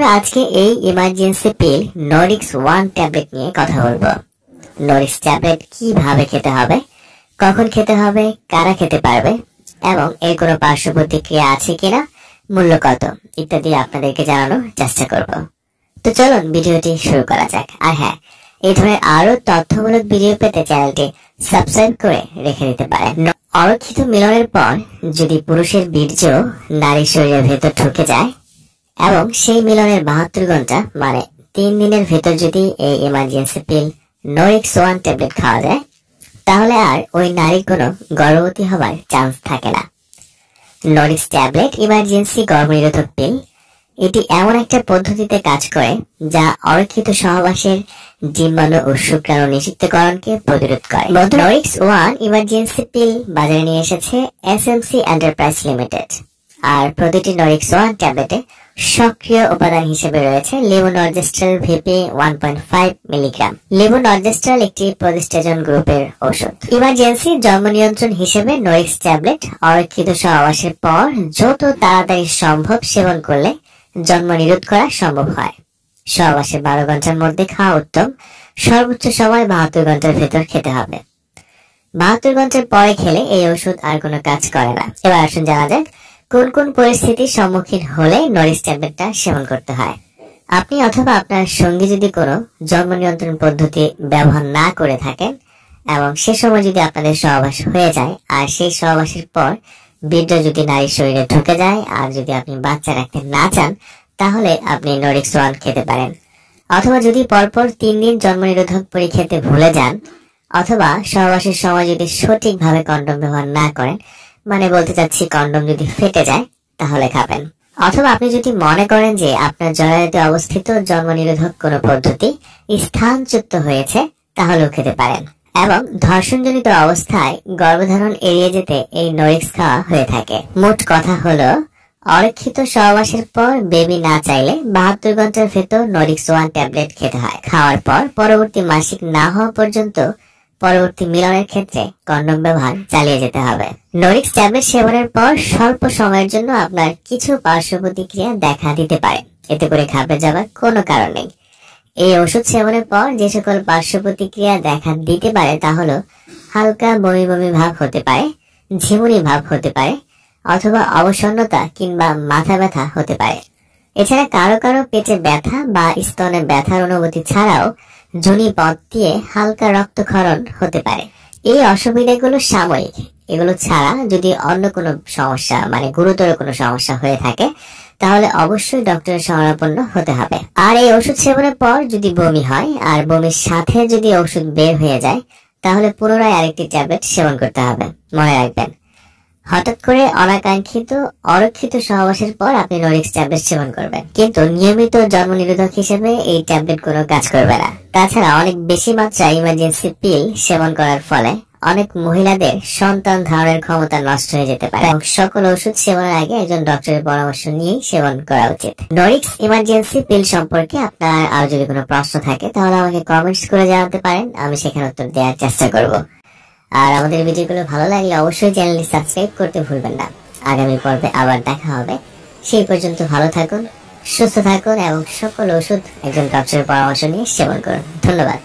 আমরা আজকে এই ইমার্জেন্সি পিল নরিক্স 1 ট্যাবলেট নিয়ে কথা বলবো। নরিক্স ট্যাবলেট কিভাবে খেতে হবে, কখন খেতে হবে, কারা খেতে পারবে এবং এর কোনো পার্শ্ব প্রতিক্রিয়া আছে কিনা, মূল্য কত ইত্যাদি আপনাদেরকে জানানোর চেষ্টা করব। তো চলুন ভিডিওটি শুরু করা যাক। আর হ্যাঁ, এই ধরনের আরো তথ্যমূলক ভিডিও পেতে চ্যানেলটি সাবস্ক্রাইব করে রেখে দিতে পারেন। অরক্ষিত মিলনের পর যদি পুরুষের বীর্য নারীর শরীরের ভেতর ঢুকে যায় এবং সেই মিলনের 72 ঘন্টা মানে 3 দিনের ভেতর যদি এই ইমার্জেন্সি পিল নরিক্স 1 ট্যাবলেট খাওয়া যায়, তাহলে আর ওই নারীর কোনো গর্ভবতী হবার চান্স থাকে না। নরিক্স ট্যাবলেট ইমার্জেন্সি গর্ভনিরোধক পিল। এটি এমন একটা পদ্ধতিতে কাজ করে যা অরক্ষিত সহবাসের ডিম্বাণু ও শুক্রাণু নিষিদ্ধকরণকে প্রতিরোধ করে। নরিক্স 1 ইমার্জেন্সি পিল বাজারে নিয়ে এসেছে এসএমসি এন্টারপ্রাইজ লিমিটেড। আর প্রতিটি নরিক্স 1 ট্যাবলেটে সক্রিয় উপাদান হিসেবে রয়েছে লেভোনরজেস্ট্রল ভিপি 1.5 মিলিগ্রাম। লেভোনরজেস্ট্রল একটি প্রোজেস্টেরন গ্রুপের ওষুধ। ইমার্জেন্সি জন্ম নিয়ন্ত্রণ হিসেবে নরিক্স ট্যাবলেট অরক্ষিত সহবাসের পর যত তাড়াতাড়ি সম্ভব সেবন করলে জন্ম নিরোধ করা সম্ভব হয়। সহবাসের 12 ঘন্টার মধ্যে খাওয়া উত্তম। সর্বোচ্চ সময় 72 ঘন্টার ভেতর খেতে হবে। 72 ঘন্টার পরে খেলে এই ওষুধ আর কোনো কাজ করে না। এবার আসুন জানা যাক কোন কোন পরিস্থিতির সম্মুখীন হলে নরিক্স ট্যাবলেটটা সেবন করতে হয়। আপনি অথবা আপনার সঙ্গী যদি কোনো জন্ম নিয়ন্ত্রণ পদ্ধতি ব্যবহার না করে থাকেন এবং সে সময় যদি আপনাদের সহবাস হয়ে যায় আর সেই সহবাসের পর বীর্য যদি নারীর শরীরে ঢুকে যায় আর যদি আপনি বাচ্চা রাখতে না চান, তাহলে আপনি নরিক্স 1 খেতে পারেন। অথবা যদি পরপর 3 দিন জন্ম নিরোধক পরী খেতে ভুলে যান অথবা সহবাসের সময় যদি সঠিকভাবে কন্ডম ব্যবহার না করেন, মানে বলতে চাচ্ছি কন্ডম যদি ফেটে যায়, তাহলে খাবেন। অথবা আপনি যদি মনে করেন যে আপনার জরায়ুতে অবস্থিত জন্ম নিরোধক কোনো পদ্ধতি স্থানচ্যুত হয়েছে, তাহলেও খেতে পারেন। এবং ধর্ষণজনিত অবস্থায় গর্ভধারণ এড়িয়ে যেতে এই নরিক্স খাওয়া হয়ে থাকে। মোট কথা হলো, অরক্ষিত সহবাসের পর বেবি না চাইলে 72 ঘন্টার ভেতর নরিক্স 1 ট্যাবলেট খেতে হয়। খাওয়ার পর পরবর্তী মাসিক না হওয়া পর্যন্ত পরবর্তী মিলনের ক্ষেত্রে কন্ডম ব্যবহার চালিয়ে যেতে হবে। নরিক্স ট্যাবলেট সেবনের পর স্বল্প সময়ের জন্য আপনার কিছু পার্শ্ব প্রতিক্রিয়া দেখা দিতে পারে, এতে করে ঘাবড়ে যাবার কোনো কারণ নেই। এই ওষুধ সেবনের পর যে সকল পার্শ্ব প্রতিক্রিয়া দেখা দিতে পারে তা হলো হালকা বমি বমি ভাব হতে পারে, ঝিমুনি ভাব হতে পারে অথবা অবসন্নতা কিংবা মাথা ব্যথা হতে পারে। এছাড়া কারো কারো পেটে ব্যথা বা স্তনে ব্যথার অনুভূতি ছাড়াও যোনি পথ দিয়ে হালকা রক্তক্ষরণ হতে পারে। এই অসুবিধাগুলো সাময়িক। এগুলো ছাড়া যদি অন্য কোনো সমস্যা মানে গুরুতর কোনো সমস্যা হয়ে থাকে, তাহলে অবশ্যই ডক্টরের শরণাপন্ন হতে হবে। আর এই ওষুধ সেবনের পর যদি বমি হয় আর বমির সাথে যদি ওষুধ বের হয়ে যায়, তাহলে পুনরায় আরেকটি ট্যাবলেট সেবন করতে হবে। মনে রাখবেন, হঠাৎ করে অনাকাঙ্ক্ষিত অরক্ষিত সহবাসের পর আপনি নরিক্স ট্যাবলেট সেবন করবেন, কিন্তু নিয়মিত জন্ম নিরোধক হিসেবে এই ট্যাবলেট কোনো কাজ করবে না। তাছাড়া অনেক বেশি মাত্রায় ইমার্জেন্সি পিল সেবন করার ফলে অনেক মহিলাদের সন্তান ধারণের ক্ষমতা নষ্ট হয়ে যেতে পারে। সকল ওষুধ সেবনের আগে একজন ডক্টরের পরামর্শ নিয়েই সেবন করা উচিত। নরিক্স ইমার্জেন্সি পিল সম্পর্কে আপনার আর যদি কোনো প্রশ্ন থাকে তাহলে আমাকে কমেন্টস করে জানাতে পারেন, আমি সেখানে উত্তর দেওয়ার চেষ্টা করব। আর আমাদের ভিডিওগুলো ভালো লাগলে অবশ্যই চ্যানেলটি সাবস্ক্রাইব করতে ভুলবেন না। আগামী পর্বে আবার দেখা হবে। সেই পর্যন্ত ভালো থাকুন, সুস্থ থাকুন এবং সকল ওষুধ একজন ডক্টরের পরামর্শ নিয়ে সেবন করুন। ধন্যবাদ।